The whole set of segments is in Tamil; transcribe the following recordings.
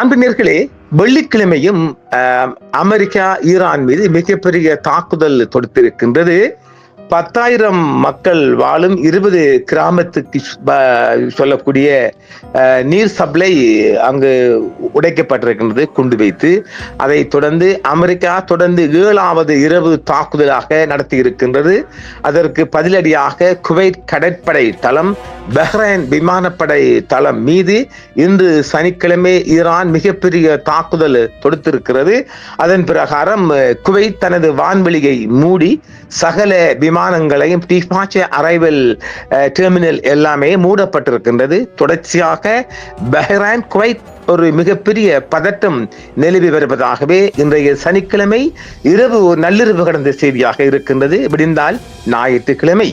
அன்பினர்களே, வெள்ளிக்கிழமையும் அமெரிக்கா ஈரான் மீது மிகப்பெரிய தாக்குதல் தொடுத்திருக்கின்றது. 10,000 மக்கள் வாழும் 20 கிராமத்துக்கு சொல்லக்கூடிய நீர் சப்ளை அங்கு உடைக்கப்பட்டிருக்கின்றது குண்டு வைத்து. அதை தொடர்ந்து அமெரிக்கா தொடர்ந்து 7வது இரவு தாக்குதலாக நடத்தி இருக்கின்றது. அதற்கு பதிலடியாக குவைத் கடற்படை தளம், பஹ்ரைன் விமானப்படை தளம் மீது இன்று சனிக்கிழமை ஈரான் மிகப்பெரிய தாக்குதல் தொடுத்திருக்கிறது. அதன் பிரகாரம் குவைத் தனது வான்வெளியை மூடி சகல விமானங்களையும் டிபார்ச்சர் அரைவல் டெர்மினல் எல்லாமே மூடப்பட்டிருக்கின்றது. தொடர்ச்சியாக பஹ்ரைன் குவைத் ஒரு மிகப்பெரிய பதட்டம் நிலவி வருவதாகவே இன்றைய சனிக்கிழமை இரவு நள்ளிரவு கடந்த செய்தியாக இருக்கின்றது. விடிந்தால் ஞாயிற்றுக்கிழமை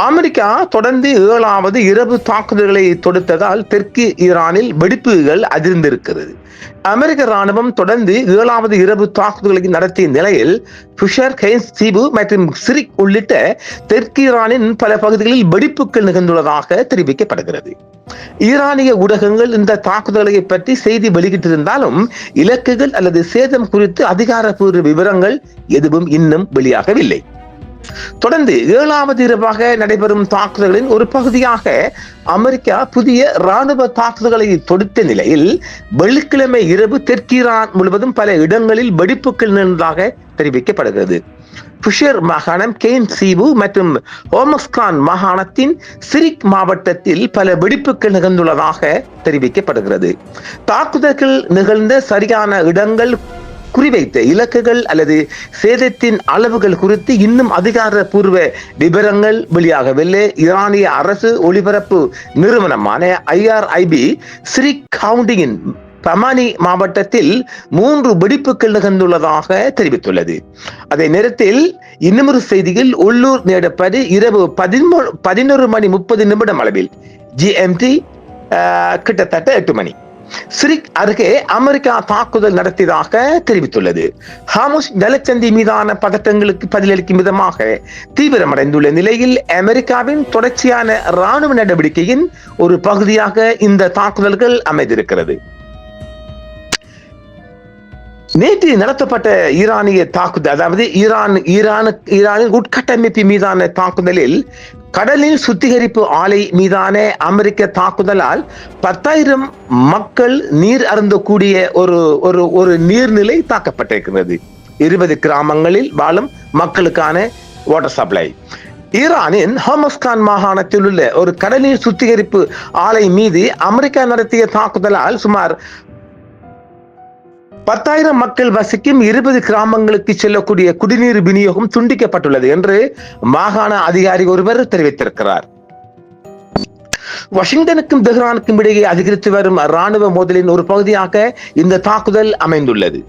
அமெரிக்கா தொடர்ந்து 7வது இரவு தாக்குதல்களை தொடுத்ததால் தெற்கு ஈரானில் வெடிப்புகள் அதிர்ந்திருக்கிறது. அமெரிக்க ராணுவம் தொடர்ந்து 7வது இரவு தாக்குதல்களை நடத்திய நிலையில் புஷர், ஹெய்ன்ஸ் தீவு மற்றும் சிரிக் உள்ளிட்ட தெற்கு ஈரானின் பல பகுதிகளில் வெடிப்புகள் நிகழ்ந்துள்ளதாக தெரிவிக்கப்படுகிறது. ஈரானிய ஊடகங்கள் இந்த தாக்குதல்களை பற்றி செய்தி வெளியிட்டிருந்தாலும் இலக்குகள் அல்லது சேதம் குறித்து அதிகாரப்பூர்வ விவரங்கள் எதுவும் இன்னும் வெளியாகவில்லை. தொடர்ந்து 7வது இரவாக நடைபெறும் தாக்குதல்களின் ஒரு பகுதியாக அமெரிக்கா புதிய ராணுவ தாக்குதல்களை தொடுத்த நிலையில் வெள்ளிக்கிழமை இரவு தெற்கு ஈரான் முழுவதும் பல இடங்களில் வெடிப்புகள் நிகழ்ந்ததாக தெரிவிக்கப்படுகிறது. புஷர் மாகாணம், கெய்ன் தீவு மற்றும் ஹோமஸ்கான் மாகாணத்தின் சிரிக் மாவட்டத்தில் பல வெடிப்புகள் நிகழ்ந்துள்ளதாக தெரிவிக்கப்படுகிறது. தாக்குதல்கள் நிகழ்ந்த சரியான இடங்கள், குறிவைத்த இலக்குகள் அல்லது சேதத்தின் அளவுகள் குறித்து இன்னும் அதிகாரப்பூர்வ விவரங்கள் வெளியாகவில்லை. ஈரானிய அரசு ஒளிபரப்பு நிறுவனமான IRIB சிரிக் கவுண்டியின் பமானி மாவட்டத்தில் 3 வெடிப்புகள் நிகழ்ந்துள்ளதாக தெரிவித்துள்ளது. அதே நேரத்தில் இன்னும் செய்தியில் உள்ளூர் நேரப்படி இரவு 11:30 அளவில் GMT கிட்டத்தட்ட 8 மணி சிரிக் அருகே அமெரிக்கா தாக்குதல் நடத்தியதாக தெரிவித்துள்ளது. ஹார்முஸ் ஜலசந்தி மீதான பதட்டங்களுக்கு பதிலளிக்கும் விதமாக தீவிரமடைந்துள்ள நிலையில் அமெரிக்காவின் தொடர்ச்சியான ராணுவ நடவடிக்கையின் ஒரு பகுதியாக இந்த தாக்குதல்கள் அமைந்திருக்கிறது. நேற்று நடத்தப்பட்ட ஈரானிய தாக்குதல், அதாவது ஈரானின் உட்கட்டமைப்பு மீதான தாக்குதலில் கடலில் சுத்திகரிப்பு ஆலை மீதான அமெரிக்க தாக்குதலால் 10,000 மக்கள் நீர் அருந்தக்கூடிய ஒரு நீர்நிலை தாக்கப்பட்டிருக்கிறது. 20 கிராமங்களில் வாழும் மக்களுக்கான வாட்டர் சப்ளை. ஈரானின் ஹோமஸ்கான் மாகாணத்தில் உள்ள ஒரு கடல்நீர் சுத்திகரிப்பு ஆலை மீது அமெரிக்கா நடத்திய தாக்குதலால் சுமார் 10,000 மக்கள் வசிக்கும் 20 கிராமங்களுக்கு செல்லக்கூடிய குடிநீர் விநியோகம் துண்டிக்கப்பட்டுள்ளது என்று மாகாண அதிகாரி ஒருவர் தெரிவித்திருக்கிறார். வாஷிங்டனுக்கும் தெஹ்ரானுக்கும் இடையே அதிகரித்து வரும் ராணுவ மோதலின் ஒரு பகுதியாக இந்த தாக்குதல் அமைந்துள்ளது.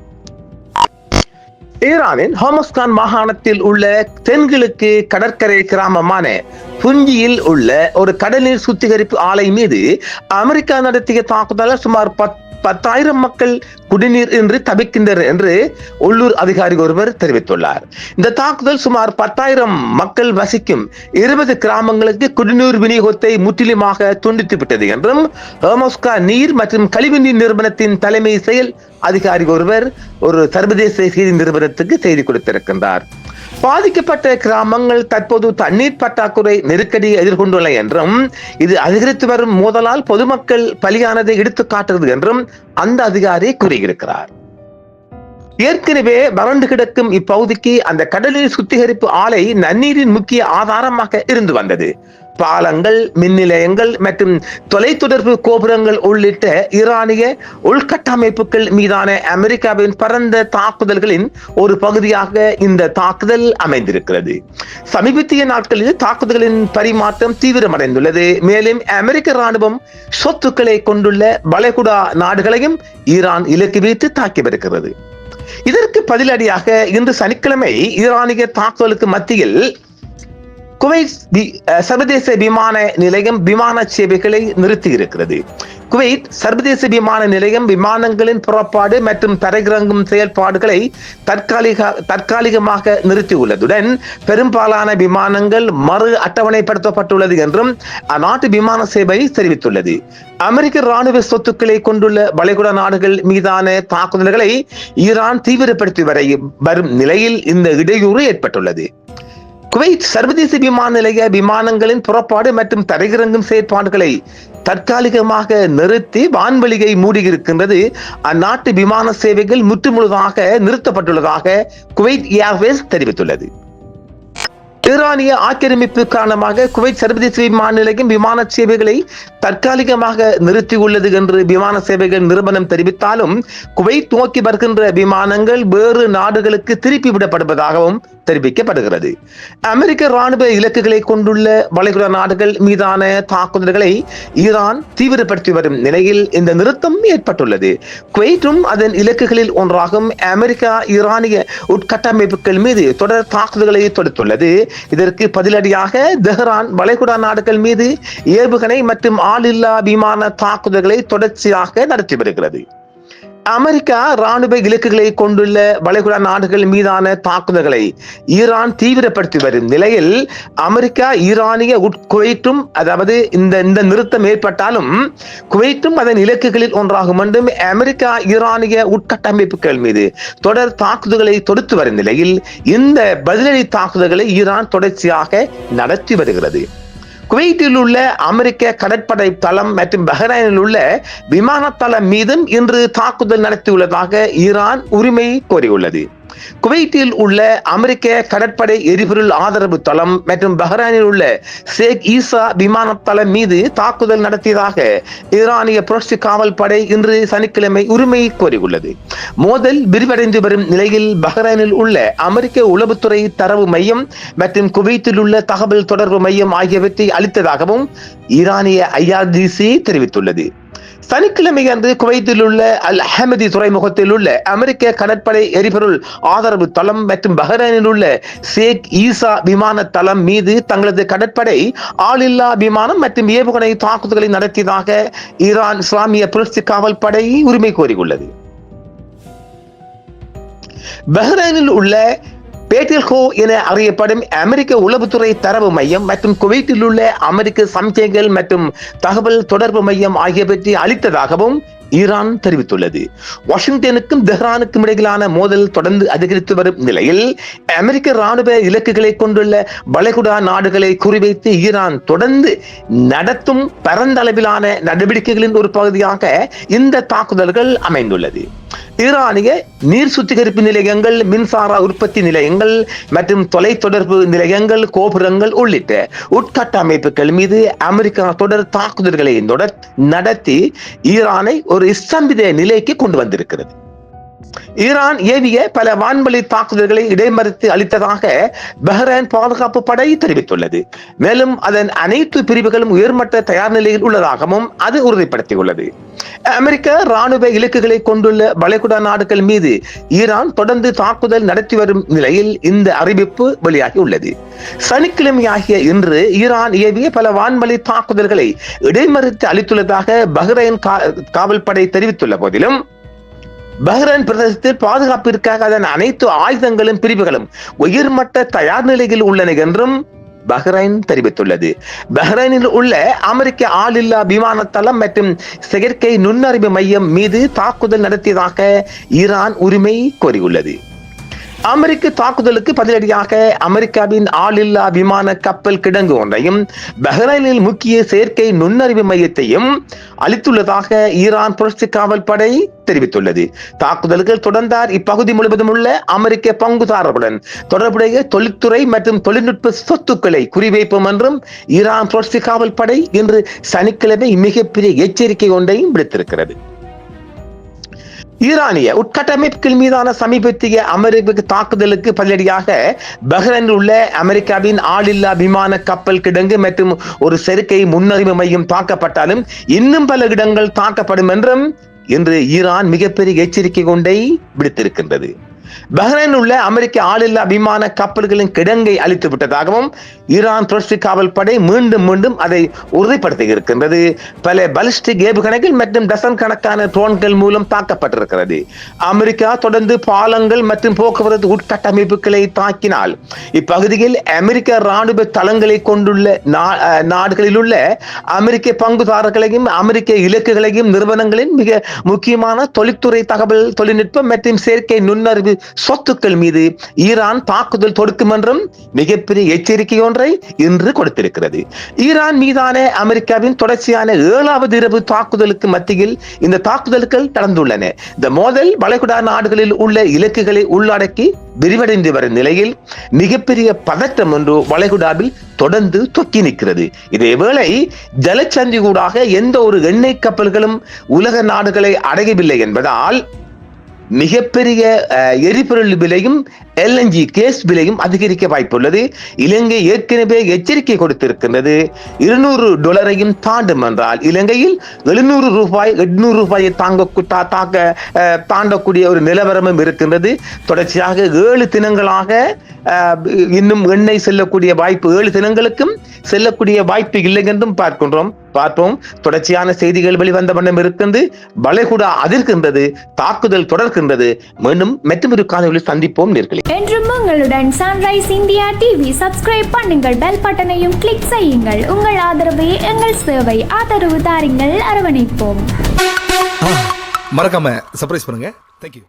ஈரானின் ஹோமஸ்கான் மாகாணத்தில் உள்ள தென்கிழக்கு கடற்கரை கிராமமான புஞ்சியில் உள்ள ஒரு கடல்நீர் சுத்திகரிப்பு ஆலை மீது அமெரிக்கா நடத்திய தாக்குதலால் சுமார் 10,000 மக்கள் குடிநீர் இன்றி தவிக்கின்றனர் என்று உள்ளூர் அதிகாரி ஒருவர் தெரிவித்துள்ளார். இந்த தாக்குதல் சுமார் 10,000 மக்கள் வசிக்கும் 20 கிராமங்களுக்கு குடிநீர் விநியோகத்தை முற்றிலுமாக துண்டித்துவிட்டது என்றும் ஹோமஸ்கா நீர் மற்றும் கழிவுநீர் நிறுவனத்தின் தலைமை செயல் அதிகாரி ஒருவர் ஒரு சர்வதேச செய்தி நிறுவனத்துக்கு செய்தி கொடுத்திருக்கின்றார். பாதிக்கப்பட்ட கிராமங்கள் தற்போது தண்ணீர் பற்றாக்குறை நெருக்கடியை எதிர்கொண்டுள்ள என்றும் இது அதிகரித்து வரும் மோதலால் பொதுமக்கள் பலியானதை எடுத்து காட்டுகிறது என்றும் அந்த அதிகாரி கூறியிருக்கிறார். ஏற்கனவே வறண்டு கிடக்கும் இப்பகுதிக்கு அந்த கடலில் சுத்திகரிப்பு ஆலை நன்னீரின் முக்கிய ஆதாரமாக இருந்து வந்தது. பாலங்கள், மின் நிலையங்கள் மற்றும் தொலைத்தொடர்பு கோபுரங்கள் உள்ளிட்ட ஈரானிய உள்கட்டமைப்புகள் மீதான அமெரிக்காவின் பரந்த தாக்குதல்களின் ஒரு பகுதியாக இந்த தாக்குதல் அமைந்திருக்கிறது. சமீபத்திய நாட்களில் தாக்குதல்களின் பரிமாற்றம் தீவிரமடைந்துள்ளது. மேலும் அமெரிக்க ராணுவம் சொத்துக்களை கொண்டுள்ள வளைகுடா நாடுகளையும் ஈரான் இலக்கு வைத்து தாக்கி வருகிறது. இதற்கு பதிலடியாக இன்று சனிக்கிழமை ஈரானிய தாக்குதலுக்கு மத்தியில் குவைத் சர்வதேச விமான நிலையம் விமான சேவைகளை நிறுத்தி இருக்கிறது. குவைத் சர்வதேச விமான நிலையம் விமானங்களின் புறப்பாடு மற்றும் தரையிறங்கும் செயல்பாடுகளை தற்காலிகமாக நிறுத்தியுள்ளதுடன் பெரும்பாலான விமானங்கள் மறு அட்டவணைப்படுத்தப்பட்டுள்ளது என்றும் அந்நாட்டு விமான சேவை தெரிவித்துள்ளது. அமெரிக்க ராணுவ சொத்துக்களை கொண்டுள்ள வளைகுடா நாடுகள் மீதான தாக்குதல்களை ஈரான் தீவிரப்படுத்தி வரும் நிலையில் இந்த இடையூறு ஏற்பட்டுள்ளது. குவைத் சர்வதேச விமான நிலைய விமானங்களின் புறப்பாடு மற்றும் தரையிறங்கும் செயற்பாடுகளை தற்காலிகமாக நிறுத்தி வான்வெளியை மூடியிருக்கின்றது. அந்நாட்டு விமான சேவைகள் முற்றுமுழுதாக நிறுத்தப்பட்டுள்ளதாக குவைத் ஏர்வேஸ் தெரிவித்துள்ளது. ஈரானிய ஆக்கிரமிப்பு காரணமாக குவைத் சர்வதேச விமான நிலையம் விமான சேவைகளை தற்காலிகமாக நிறுத்தியுள்ளது என்று விமான சேவைகள் நிறுவனம் தெரிவித்தாலும் குவைத் நோக்கி வருகின்ற விமானங்கள் வேறு நாடுகளுக்கு திருப்பி விடப்படுவதாகவும் தெரிவிக்கப்படுகிறது. அமெரிக்க ராணுவ இலக்குகளை கொண்டுள்ள வளைகுடா நாடுகள் மீதான தாக்குதல்களை ஈரான் தீவிரப்படுத்தி வரும் நிலையில் இந்த நிறுத்தம் ஏற்பட்டுள்ளது. குவைத்தும் அதன் இலக்குகளில் ஒன்றாகும் அமெரிக்கா ஈரானிய உட்கட்டமைப்புகள் மீது தொடர் தாக்குதல்களை தொடுத்துள்ளது. இதற்கு பதிலடியாக தெஹ்ரான் வளைகுடா நாடுகள் மீது ஏவுகணை மற்றும் ஆளில்லா விமான தாக்குதல்களை தொடர்ச்சியாக நடத்தி வருகிறது. அமெரிக்கா ராணுவ இலக்குகளை கொண்டுள்ள வளைகுடா நாடுகள் மீதான தாக்குதல்களை ஈரான் தீவிரப்படுத்தி வரும் நிலையில் அமெரிக்கா ஈரானிய குவைத்தும் அதாவது இந்த நிறுத்தம் ஏற்பட்டாலும் குவைத்தும் அதன் இலக்குகளில் ஒன்றாகும் என்றும் அமெரிக்கா ஈரானிய உட்கட்டமைப்புகள் மீது தொடர் தாக்குதல்களை தொடுத்து வரும் நிலையில் இந்த பதிலடி தாக்குதல்களை ஈரான் தொடர்ச்சியாக நடத்தி வருகிறது. குவைத்தில் உள்ள அமெரிக்க கடற்படை தளம் மற்றும் பஹ்ரைனில் உள்ள விமான தளம் மீதும் இன்று தாக்குதல் நடத்தியுள்ளதாக ஈரான் உரிமை கோரியுள்ளது. குவைத்தில் உள்ள அமெரிக்க கடற்படை எரிபொருள் ஆதரவு தளம் மற்றும் பஹ்ரைனில் உள்ள ஷேக் ஈசா விமான தளம் மீது தாக்குதல் நடத்தியதாக ஈரானிய புரட்சி காவல் படை இன்று சனிக்கிழமை உரிமை கோரியுள்ளது. மோதல் விரிவடைந்து வரும் நிலையில் பஹ்ரைனில் உள்ள அமெரிக்க உளவுத்துறை தரவு மையம் மற்றும் குவைத்தில் உள்ள தகவல் தொடர்பு மையம் ஆகியவற்றை அளித்ததாகவும் ஈரானிய IRGC தெரிவித்துள்ளது. சனிக்கிழமை அன்று குவைத்தில் உள்ள அல் அஹமதி துறைமுகத்தில் உள்ள அமெரிக்க கடற்படை எரிபொருள் ஆதரவு தளம் மற்றும் பஹ்ரைனில் உள்ள ஷேக் ஈசா விமான தளம் மீது தங்களது கடற்படை ஆளில்லா விமானம் மற்றும் ஏவுகணை தாக்குதல்களை நடத்தியதாக ஈரான் இஸ்லாமிய புரட்சி காவல் படை உரிமை கோரியுள்ளது. பஹ்ரைனில் உள்ள பேட்டில்ஹோ என அறியப்படும் அமெரிக்க உளவுத்துறை தரவு மையம் மற்றும் குவைத்தில் உள்ள அமெரிக்க சமிக்கைகள் மற்றும் தகவல் தொடர்பு மையம் ஆகியவற்றை அளித்ததாகவும் ஈரான் தெரிவித்துள்ளது. வாஷிங்டனுக்கும் தெஹ்ரானுக்கும் இடையிலான மோதல் தொடர்ந்து அதிகரித்து வரும் நிலையில் அமெரிக்க ராணுவ இலக்குகளை கொண்டுள்ள வளைகுடா நாடுகளை குறிவைத்து ஈரான் தொடர்ந்து நடத்தும் பரந்தளவிலான நடவடிக்கைகளின் ஒரு பகுதியாக இந்த தாக்குதல்கள் அமைந்துள்ளது. ஈரானிய நீர் சுத்திகரிப்பு நிலையங்கள், மின்சார உற்பத்தி நிலையங்கள் மற்றும் தொலைத்தொடர்பு நிலையங்கள், கோபுரங்கள் உள்ளிட்ட உட்கட்டமைப்புகள் மீது அமெரிக்கா தொடர் தாக்குதல்களை நடத்தி ஈரானை ஒரு ஸ்தம்பித நிலைக்கு கொண்டு வந்திருக்கிறது. ஈரான் ஏவிய பல வான்வழி தாக்குதல்களை இடைமறித்து அளித்ததாக பஹ்ரைன் பாதுகாப்பு படை தெரிவித்துள்ளது. மேலும் அதன் அனைத்து பிரிவுகளும் உயர்மட்ட தயார் நிலையில் உள்ளதாகவும் அது உறுதிப்படுத்தியுள்ளது. அமெரிக்க ராணுவ இலக்குகளை கொண்டுள்ள வளைகுடா நாடுகள் மீது ஈரான் தொடர்ந்து தாக்குதல் நடத்தி வரும் நிலையில் இந்த அறிவிப்பு வெளியாகி உள்ளது. சனிக்கிழமையாகிய இன்று ஈரான் ஏவிய பல வான்வழி தாக்குதல்களை இடைமறித்து அளித்துள்ளதாக பஹ்ரைன் காவல் படை தெரிவித்துள்ள போதிலும் பஹ்ரைன் பிரதேசத்தில் பாதுகாப்பிற்காக அதன் அனைத்து ஆயுதங்களும் பிரிவுகளும் உயர்மட்ட தயார் நிலையில் உள்ளன என்றும் பஹ்ரைன் தெரிவித்துள்ளது. பஹ்ரைனில் உள்ள அமெரிக்க ஆளில்லா விமான தளம் மற்றும் செயற்கை நுண்ணறிவு மையம் மீது தாக்குதல் நடத்தியதாக ஈரான் உரிமை கோரியுள்ளது. அமெரிக்க தாக்குதலுக்கு பதிலடியாக அமெரிக்காவின் ஆளில்லா விமான கப்பல் கிடங்கு ஒன்றையும் பஹ்ரைனில் முக்கிய செயற்கை நுண்ணறிவு மையத்தையும் அளித்துள்ளதாக ஈரான் புரட்சி காவல் படை தெரிவித்துள்ளது. தாக்குதல்கள் தொடர்ந்தார் இப்பகுதி முழுவதும் உள்ள அமெரிக்க பங்குதாரர்களுடன் தொடர்புடைய தொழில்துறை மற்றும் தொழில்நுட்ப சொத்துக்களை குறிவைப்போம் என்றும் ஈரான் புரட்சி காவல் படை இன்று சனிக்கிழமை மிகப்பெரிய எச்சரிக்கை ஒன்றையும் விடுத்திருக்கிறது. ஈரானிய உட்கட்டமைப்புகள் மீதான சமீபத்திய அமெரிக்க தாக்குதலுக்கு பதிலடியாக பஹ்ரைனில் உள்ள அமெரிக்காவின் ஆளில்லா விமான கப்பல் கிடங்கு மற்றும் ஒரு செயற்கை முன்னறிவு மையம் தாக்கப்பட்டாலும் இன்னும் பல இடங்கள் தாக்கப்படும் என்றும் இன்று ஈரான் மிகப்பெரிய எச்சரிக்கை கொண்டை விடுத்திருக்கின்றது. பஹ்ரைன் உள்ள அமெரிக்க ஆளில்லா விமான கப்பல்களின் கிடங்கை அழித்து விட்டதாகவும் ஈரான் தொடர்ச்சி காவல் படை மீண்டும் மீண்டும் அதை உறுதிப்படுத்தி இருக்கின்றது. பல பலிஸ்டிக் ஏவுகணைகள் மற்றும் டசன் கணக்கான ட்ரோன்கள் மூலம் தாக்கப்பட்டிருக்கிறது. அமெரிக்கா தொடர்ந்து பாலங்கள் மற்றும் போக்குவரத்து உட்கட்டமைப்புகளை தாக்கினால் இப்பகுதியில் அமெரிக்க ராணுவ தளங்களை கொண்டுள்ள நாடுகளில் உள்ள அமெரிக்க பங்குதாரர்களையும் அமெரிக்க இலக்குகளையும் நிறுவனங்களின் மிக முக்கியமான தொழில்துறை தகவல் தொழில்நுட்பம் மற்றும் செயற்கை நுண்ணறிவு சொத்துக்கள் மீது ஈரான் தாக்குதல் தொடுக்கும் என்றும் மிகப்பெரிய எச்சரிக்கை ஒன்றை இன்று கொடுத்திருக்கிறது. ஈரான் மீதான அமெரிக்காவின் தொடர்ச்சியான 7வது இரவு தாக்குதலுக்கு மத்தியில் இந்த தாக்குதல்கள் நடந்துள்ளன. இந்த மோதல் வளைகுடா நாடுகளில் உள்ள இலக்குகளை உள்ளடக்கி விரிவடைந்து வரும் நிலையில் மிகப்பெரிய பதற்றம் ஒன்று வளைகுடாவில் தொடர்ந்து தொக்கி நிற்கிறது. இதேவேளை ஜலச்சந்தி ஊடாக எந்த ஒரு எண்ணெய் கப்பல்களும் உலக நாடுகளை அடையவில்லை என்பதால் மிகப்பெரிய எரிபொருள் விலையும் LNG கேஸ் விலையும் அதிகரிக்க வாய்ப்புள்ளது. இலங்கை ஏற்கனவே எச்சரிக்கை கொடுத்திருக்கின்றது. $200 தாண்டும் என்றால் இலங்கையில் ரூபாய் 800 தாண்டக்கூடிய ஒரு நிலவரமும் இருக்கின்றது. தொடர்ச்சியாக 7 தினங்களாக இன்னும் எண்ணெய் செல்லக்கூடிய வாய்ப்பு 7 தினங்களுக்கும் செல்லக்கூடிய வாய்ப்பு இல்லை என்றும் பார்ப்போம். தொடர்ச்சியான செய்திகள் வெளிவந்த வண்ணம் இருக்கின்றது. வளைகுடா அதிர்கின்றது, தாக்குதல் தொடர்கின்றது. மீண்டும் மற்றொரு காணொளியில் சந்திப்போம் நேர்களே. என்றும் உங்களுடன் சன்ரைஸ் இந்தியா டிவி சப்ஸ்கிரைப் பண்ணுங்கள், பெல் பட்டனையும் கிளிக் செய்யுங்கள். உங்கள் ஆதரவே எங்கள் சேவை. ஆதரவு தாருங்கள், அரவணைப்போம். மறக்காம சர்ப்ரைஸ் பண்ணுங்க. தேங்க்யூ.